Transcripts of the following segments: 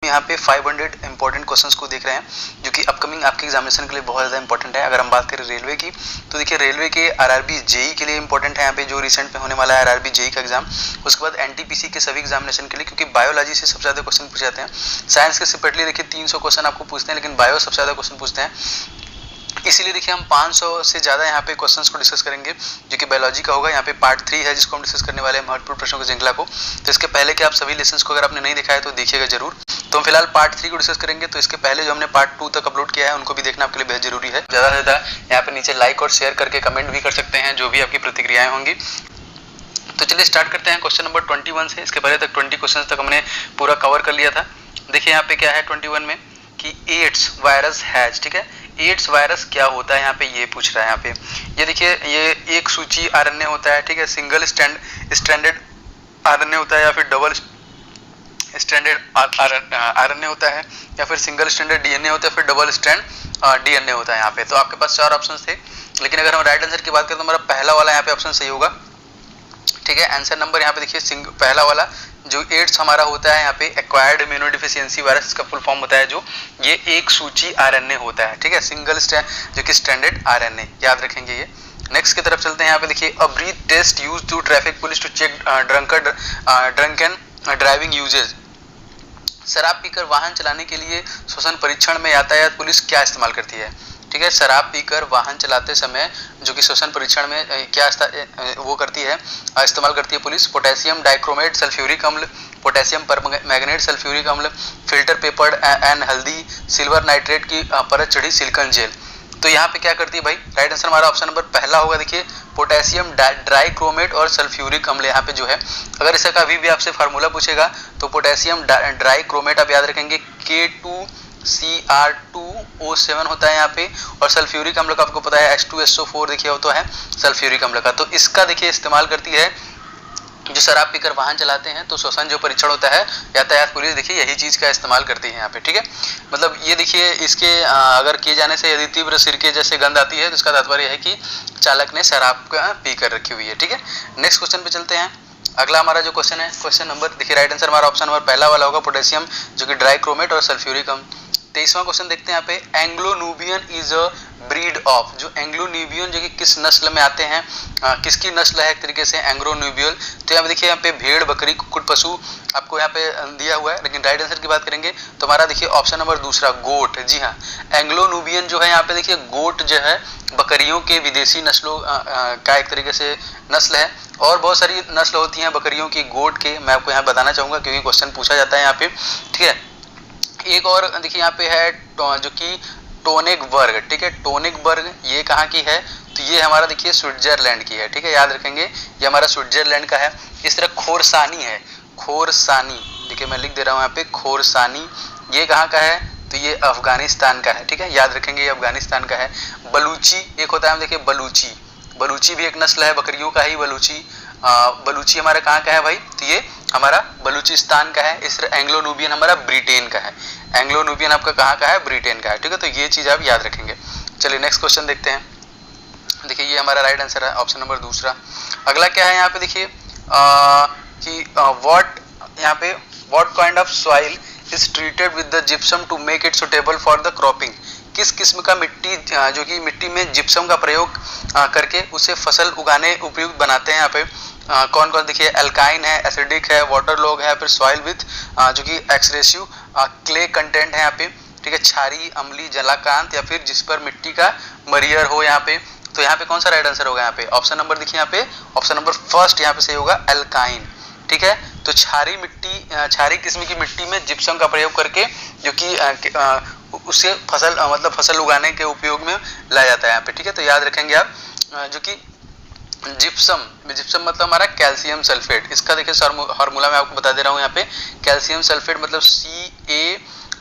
यहाँ पे 500 important questions को देख रहे हैं जो कि अपकमिंग आपके एग्जामिनेशन के लिए बहुत ज़्यादा इंपॉर्टेंट है। अगर हम बात करें रेलवे की तो देखिए रेलवे के आरआरबी जेई के लिए इंपॉर्टेंट है यहाँ पे जो रिसेंट में होने वाला है आरआरबी जेई का एग्जाम। उसके बाद एनटीपीसी के सभी एग्जामिनेशन के लिए, क्योंकि बायोलॉजी से सबसे ज़्यादा क्वेश्चन पूछे जाते हैं। साइंस के सेपरेटली देखिए 300 क्वेश्चन आपको पूछते हैं, लेकिन बायो सबसे ज़्यादा क्वेश्चन पूछते हैं। इसीलिए देखिए हम 500 से ज़्यादा यहाँ पे क्वेश्चंस को डिस्कस करेंगे जो कि बायोलॉजी का होगा। यहाँ पे पार्ट 3 है जिसको हम डिस्कस करने वाले हैं, महत्वपूर्ण प्रश्नों की श्रृंखला को। तो इसके पहले के आप सभी लेसन्स को अगर आपने नहीं देखा है तो देखिएगा जरूर। तो हम फिलहाल पार्ट 3 को डिस्कस करेंगे, तो इसके पहले जो हमने पार्ट 2 तक अपलोड किया है उनको भी देखना आपके लिए बेहद जरूरी है। ज़्यादा से ज़्यादा यहाँ पे नीचे लाइक और शेयर करके कमेंट भी कर सकते हैं जो भी आपकी प्रतिक्रियाएं होंगी। तो चलिए स्टार्ट करते हैं क्वेश्चन नंबर 21 से। इसके पहले तक 20 क्वेश्चन तक हमने पूरा कवर कर लिया था। देखिए यहाँ पे क्या है 21 में कि एड्स वायरस हैज, ठीक है, एड्स वायरस क्या होता है यहाँ पे ये पूछ रहा है। यहाँ पे ये देखिए ये एक सूची आरएनए होता है, ठीक है, सिंगल स्ट्रैंडेड आरएनए होता है या फिर डबल स्ट्रैंडेड आरएनए होता है या फिर सिंगल स्ट्रैंडेड डीएनए होता है, फिर डबल स्ट्रैंड डीएनए होता है यहाँ पे। तो आपके पास 4 ऑप्शन थे, लेकिन अगर हम राइट आंसर की बात करें तो हमारा पहला वाला यहाँ पे ऑप्शन सही होगा, ठीक है। आंसर नंबर यहाँ पे देखिए पहला वाला जो एड्स हमारा होता है यहाँ पे एक्वायर्ड इम्यूनोडेफिशिएंसी वायरस, इसका फुल फॉर्म होता है जो ये एक सूची आरएनए होता है, ठीक है, सिंगल स्ट्रैंड जो कि स्ट्रैंडेड आरएनए, याद रखेंगे ये। नेक्स्ट की तरफ चलते हैं। यहाँ पे देखिए a breath test used to traffic police to check drunken driving usages. शराब पीकर वाहन चलाने के लिए श्वसन परीक्षण में यातायात पुलिस क्या इस्तेमाल करती है, ठीक है। शराब पीकर वाहन चलाते समय जो कि श्वसन परीक्षण में क्या वो करती है, इस्तेमाल करती है पुलिस, पोटेशियम डाइक्रोमेट सल्फ्यूरिक अम्ल, पोटेशियम परमैंगनेट सल्फ्यूरिक अम्ल, फिल्टर पेपर्ड एंड हल्दी, सिल्वर नाइट्रेट की परत चढ़ी सिलिकॉन जेल। तो यहाँ पे क्या करती है भाई, राइट आंसर हमारा ऑप्शन नंबर पहला होगा। देखिए पोटेशियम डाइक्रोमेट और सल्फ्यूरिक अम्ल यहाँ पे जो है, अगर इसका कभी भी आपसे फार्मूला पूछेगा तो पोटेशियम डाइक्रोमेट आप याद रखेंगे K2Cr2O7 होता है यहाँ पे, और सल्फ्यूरिक अम्ल का आपको पता है H2SO4 देखिए वो तो है सल्फ्यूरिक अम्ल का। तो इसका देखिए इस्तेमाल करती है जो शराब पीकर वाहन चलाते हैं, तो श्वसन जो परीक्षण होता है यातायात पुलिस देखिए यही चीज का इस्तेमाल करती है यहाँ पे, ठीक है। मतलब ये देखिए इसके अगर किए जाने से यदि तीव्र सिरके जैसे गंध आती है तो इसका तात्पर्य है कि चालक ने शराब पी कर रखी हुई है, ठीक है। नेक्स्ट क्वेश्चन पे चलते हैं। अगला हमारा जो क्वेश्चन है, क्वेश्चन नंबर देखिए राइट आंसर हमारा ऑप्शन नंबर पहला वाला होगा, पोटेशियम जो कि डाइक्रोमेट और सल्फ्यूरिक अम्ल। 23वां क्वेश्चन देखते हैं यहाँ पे, Anglo Nubian is a breed of. जो एंग्लो न्यूबियन जो कि किस नस्ल में आते हैं, किसकी नस्ल है एक तरीके से एंग्लो न्यूबियल। तो यहाँ पे देखिए यहाँ पे भेड़ बकरी कुक्कुट पशु आपको यहाँ पे दिया हुआ है, लेकिन राइट आंसर की बात करेंगे तो हमारा देखिए ऑप्शन नंबर दूसरा गोट। जी हाँ, एंग्लो न्यूबियन जो है यहाँ पे देखिए गोट जो है बकरियों के विदेशी नस्लों का एक तरीके से नस्ल है, और बहुत सारी नस्ल होती हैं बकरियों की गोट के, मैं आपको यहाँ बताना चाहूँगा क्योंकि क्वेश्चन पूछा जाता है यहाँ पे, ठीक है। एक और देखिए यहाँ पे है जो कि टोनिक बर्ग, ठीक है, टोनिक बर्ग ये कहाँ की है, तो ये हमारा देखिए स्विट्जरलैंड की है, ठीक है, याद रखेंगे ये हमारा स्विट्जरलैंड का है। इस तरह खोरसानी है, खोरसानी देखिए मैं लिख दे रहा हूँ यहाँ पे खोरसानी, ये कहाँ का है, तो ये अफगानिस्तान का है, ठीक है, याद रखेंगे ये अफगानिस्तान का है। बलूची एक होता है, हम देखिए बलूची, बलूची भी एक नस्ल है बकरियों का ही बलूची। बलूची हमारा कहाँ का है भाई, तो ये हमारा बलूचिस्तान का है। इस तरह एंग्लो न्यूबियन हमारा ब्रिटेन का है, एंग्लो न्यूबियन आपका कहाँ का है, ब्रिटेन का है, ठीक है। तो ये चीज आप याद रखेंगे। चलिए नेक्स्ट क्वेश्चन देखते हैं। देखिए ये हमारा राइट आंसर है ऑप्शन नंबर दूसरा। अगला क्या है यहाँ पे देखिए कि व्हाट यहाँ पे what kind of soil is treated with the gypsum to make it suitable for the cropping. किस किस्म का मिट्टी जो कि मिट्टी में जिप्सम का प्रयोग करके उसे फसल उगाने उपयुक्त बनाते हैं। यहाँ पे कौन कौन देखिए एल्काइन है, एसिडिक है, वाटर लॉग है, फिर सॉइल विथ जो कि एक्सरेसिव क्ले कंटेंट है यहाँ पे, ठीक है, क्षारी अम्ली जलाकांत, या फिर जिस पर मिट्टी का मरियर हो यहाँ पे। तो यहाँ पे कौन सा राइट आंसर होगा, यहाँ पे ऑप्शन नंबर देखिए यहाँ पे ऑप्शन नंबर फर्स्ट यहाँ पे सही होगा एल्काइन, ठीक है। तो क्षारी मिट्टी, क्षारी किस्म की मिट्टी में जिप्सम का प्रयोग करके जो कि उससे फसल मतलब फसल उगाने के उपयोग में लाया जाता है यहाँ पे, ठीक है। तो याद रखेंगे आप जो कि जिप्सम, जिप्सम मतलब हमारा कैल्शियम सल्फेट, इसका देखिए फार्मूला मैं आपको बता दे रहा हूँ यहाँ पे, कैल्शियम सल्फेट मतलब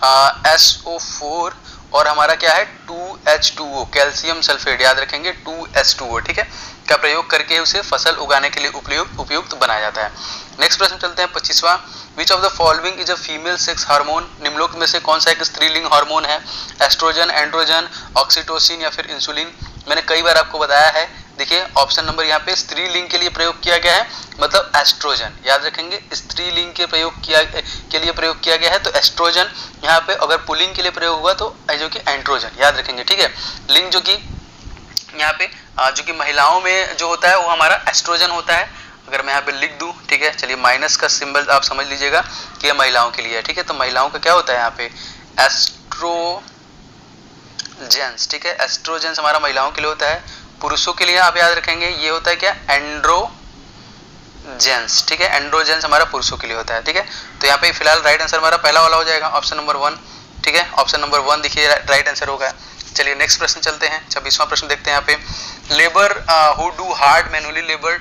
CaSO4 और हमारा क्या है 2H2O, कैल्शियम सल्फेट याद रखेंगे 2H2O, ठीक है, का प्रयोग करके उसे फसल उगाने के लिए उपयुक्त बनाया जाता है। नेक्स्ट प्रश्न चलते हैं 25वां। Which of the following is a female sex hormone. निम्नलिखित में से कौन सा एक स्त्रीलिंग हार्मोन है, एस्ट्रोजन, एंड्रोजन, ऑक्सीटोसिन या फिर इंसुलिन। मैंने कई बार आपको बताया है देखिए ऑप्शन नंबर यहाँ पे स्त्रीलिंग के लिए प्रयोग किया गया है, मतलब एस्ट्रोजन, याद रखेंगे स्त्रीलिंग के लिए प्रयोग किया गया है तो एस्ट्रोजन। यहाँ पे अगर पुल्लिंग के लिए प्रयोग हुआ तो जो कि एंड्रोजन, याद रखेंगे, ठीक है। लिंग जो कि यहाँ पे जो कि महिलाओं में जो होता है वो हमारा एस्ट्रोजन होता है। अगर मैं यहाँ पे लिख दूं, ठीक है, चलिए माइनस का सिंबल आप समझ लीजिएगा कि ये महिलाओं के लिए है, ठीक है। तो महिलाओं का क्या होता है यहाँ पे एस्ट्रोजेंस, ठीक है, एस्ट्रोजेंस हमारा महिलाओं के लिए होता है। पुरुषों के लिए आप याद रखेंगे ये होता है क्या, एंड्रोजेंस, ठीक है, एंड्रोजेंस हमारा पुरुषों के लिए होता है, ठीक है। तो यहाँ पे फिलहाल राइट आंसर हमारा पहला वाला हो जाएगा, ऑप्शन नंबर 1, ठीक है, ऑप्शन नंबर 1 देखिए राइट आंसर होगा। चलिए नेक्स्ट प्रश्न चलते हैं, 26वां प्रश्न देखते हैं यहाँ पे। Labour who do hard manually labour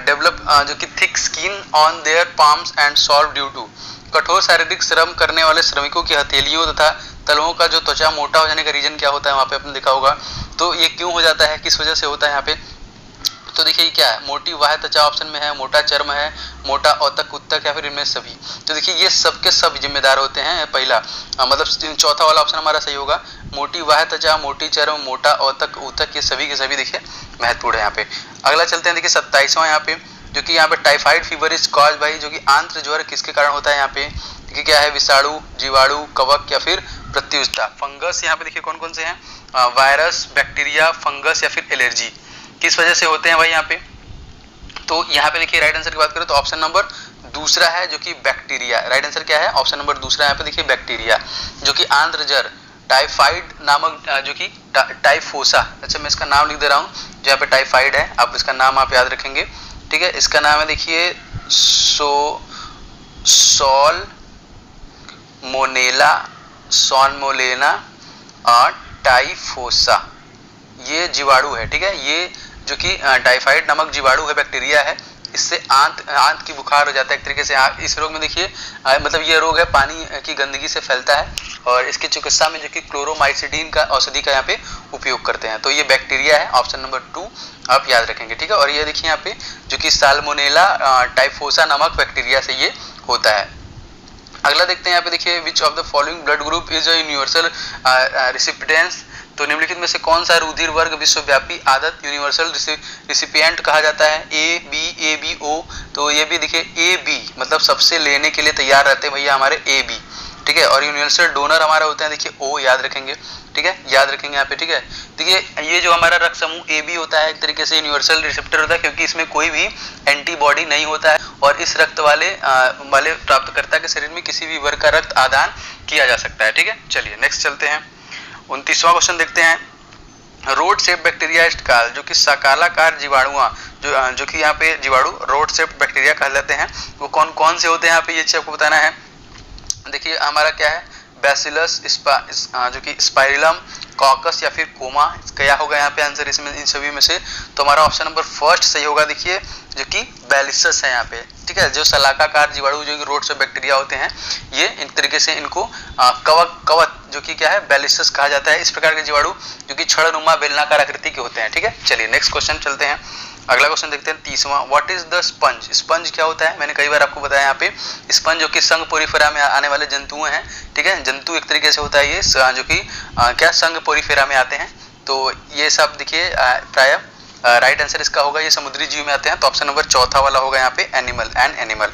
develop जो कि thick skin on their palms and solve due to, कठोर शारीरिक श्रम करने वाले श्रमिकों की हथेलियों तथा तलवों का जो त्वचा मोटा हो जाने का रीजन क्या होता है, वहाँ पे आपने देखा होगा। तो ये क्यों हो जाता है, किस वजह से होता है यहाँ पे, तो देखिए क्या है, मोटी बाह्य त्वचा ऑप्शन में है, मोटा चर्म है, मोटा औतक उत्तक या फिर इनमें सभी। तो देखिए ये सब के सब जिम्मेदार होते हैं, पहला मतलब चौथा वाला ऑप्शन हमारा सही होगा, मोटी बाह्य त्वचा, मोटी चर्म, मोटा औतक उत्तक, ये सभी के सभी देखिए महत्वपूर्ण है यहाँ पे। अगला चलते हैं, देखिए 27वां यहाँ पे, जो कि यहाँ पे typhoid fever is cause by, जो कि आंत्र ज्वर किसके कारण होता है यहाँ पे, देखिए क्या है, विषाणु, जीवाणु, कवक या फिर प्रत्युष्ठा। फंगस यहाँ पे देखिए कौन कौन से हैं, वायरस, बैक्टीरिया, फंगस या फिर एलर्जी, किस वजह से होते हैं भाई यहाँ पे। तो यहाँ पे देखिए राइट आंसर की बात करें तो ऑप्शन नंबर दूसरा है जो कि बैक्टीरिया, राइट आंसर क्या है, ऑप्शन नंबर दूसरा यहाँ पे देखिए बैक्टीरिया, जो कि आंत्र ज्वर, टाइफाइड नामक जो कि टाइफोसा, अच्छा मैं इसका नाम लिख दे रहा हूँ, जो यहाँ पे टाइफाइड है, आप इसका नाम आप याद रखेंगे, ठीक है। इसका नाम है देखिए सॉल्मोनेला और टाइफोसा, ये जीवाणु है, ठीक है। ये जो कि टाइफाइड नामक जीवाणु है, बैक्टीरिया है, इससे आंत की बुखार हो जाता है एक तरीके से। इस रोग में देखिए मतलब ये रोग है पानी की गंदगी से फैलता है और इसकी चिकित्सा में जो कि क्लोरोमाइसिडिन का औषधि का यहाँ पे उपयोग करते हैं। तो ये बैक्टीरिया है, ऑप्शन नंबर 2 आप याद रखेंगे, ठीक है। और ये देखिए यहाँ पे जो कि साल्मोनेला टाइफोसा नामक बैक्टीरिया से ये होता है। अगला देखते हैं यहाँ पे देखिए, which of the following blood group is a universal recipients, तो निम्नलिखित में से कौन सा रुधिर वर्ग विश्वव्यापी आदत यूनिवर्सल रिसिपिएंट कहा जाता है, ए बी ओ। तो ये भी देखिए ए बी मतलब सबसे लेने के लिए तैयार रहते हैं भैया हमारे ए बी, ठीक है। और यूनिवर्सल डोनर हमारा होते हैं देखिए ओ, याद रखेंगे, ठीक है, याद रखेंगे यहाँ पे, ठीक है। देखिए ये जो हमारा रक्त समूह ए बी होता है एक तरीके से यूनिवर्सल रिसेप्टर होता है, क्योंकि इसमें कोई भी एंटीबॉडी नहीं होता है और इस रक्त वाले प्राप्तकर्ता के शरीर में किसी भी वर्ग का रक्त आदान किया जा सकता है, ठीक है। चलिए नेक्स्ट चलते हैं, 29वां क्वेश्चन देखते हैं। रोड शेप बैक्टीरिया काल, जो कि सकालाकार जीवाणुआ, जो कि यहाँ पे जीवाणु रोड शेप बैक्टीरिया कहलाते हैं, वो कौन कौन से होते हैं यहाँ पे, ये चीज आपको बताना है। देखिए हमारा क्या है, बैसिलस जो कि स्पाइरलम, कॉकस या फिर कोमा, क्या होगा यहाँ पे आंसर इसमें इन सभी में से, तो हमारा ऑप्शन नंबर फर्स्ट सही होगा। देखिए जो कि बैलिसस है यहाँ पे, ठीक है, जो सलाकाकार जीवाणु जो कि रोड से बैक्टीरिया होते हैं, ये एक तरीके से इनको कवक जो कि क्या है बैलिसस कहा जाता है। इस प्रकार के जीवाणु जो कि छड़नुमा बेलनाकार आकृति के होते हैं, ठीक है। चलिए नेक्स्ट क्वेश्चन चलते हैं, अगला क्वेश्चन देखते हैं 30वां। What is the sponge, sponge क्या होता है, मैंने कई बार आपको बताया यहाँ पे, स्पंज जो कि संघ पोरिफेरा में आने वाले जंतु हैं, ठीक है, जंतु एक तरीके से होता है ये, जो कि क्या संघ पोरिफेरा में आते हैं। तो ये सब देखिए प्राय राइट आंसर इसका होगा, ये समुद्री जीव में आते हैं, तो ऑप्शन नंबर चौथा वाला होगा यहाँ पे एनिमल।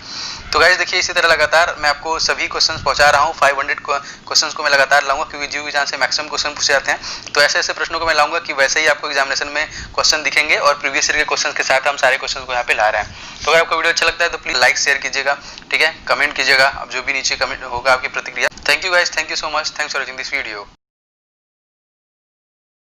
तो गाइस देखिए इसी तरह लगातार मैं आपको सभी क्वेश्चंस पहुंचा रहा हूँ, 500 क्वेश्चंस को मैं लगातार लाऊंगा, क्योंकि जीव विज्ञान से मैक्सिमम क्वेश्चन पूछे जाते हैं। तो ऐसे ऐसे प्रश्नों को मैं लाऊंगा कि वैसे ही आपको एग्जामिनेशन में क्वेश्चन दिखेंगे और प्रीवियस ईयर के क्वेश्चन के साथ हम सारे क्वेश्चन को यहाँ पे ला रहे हैं। तो अगर आपको वीडियो अच्छा लगता है तो प्लीज लाइक शेयर कीजिएगा, ठीक है, कमेंट कीजिएगा, अब जो भी नीचे कमेंट होगा आपकी प्रतिक्रिया। Thank you guys, thank you so much, thanks for watching this video.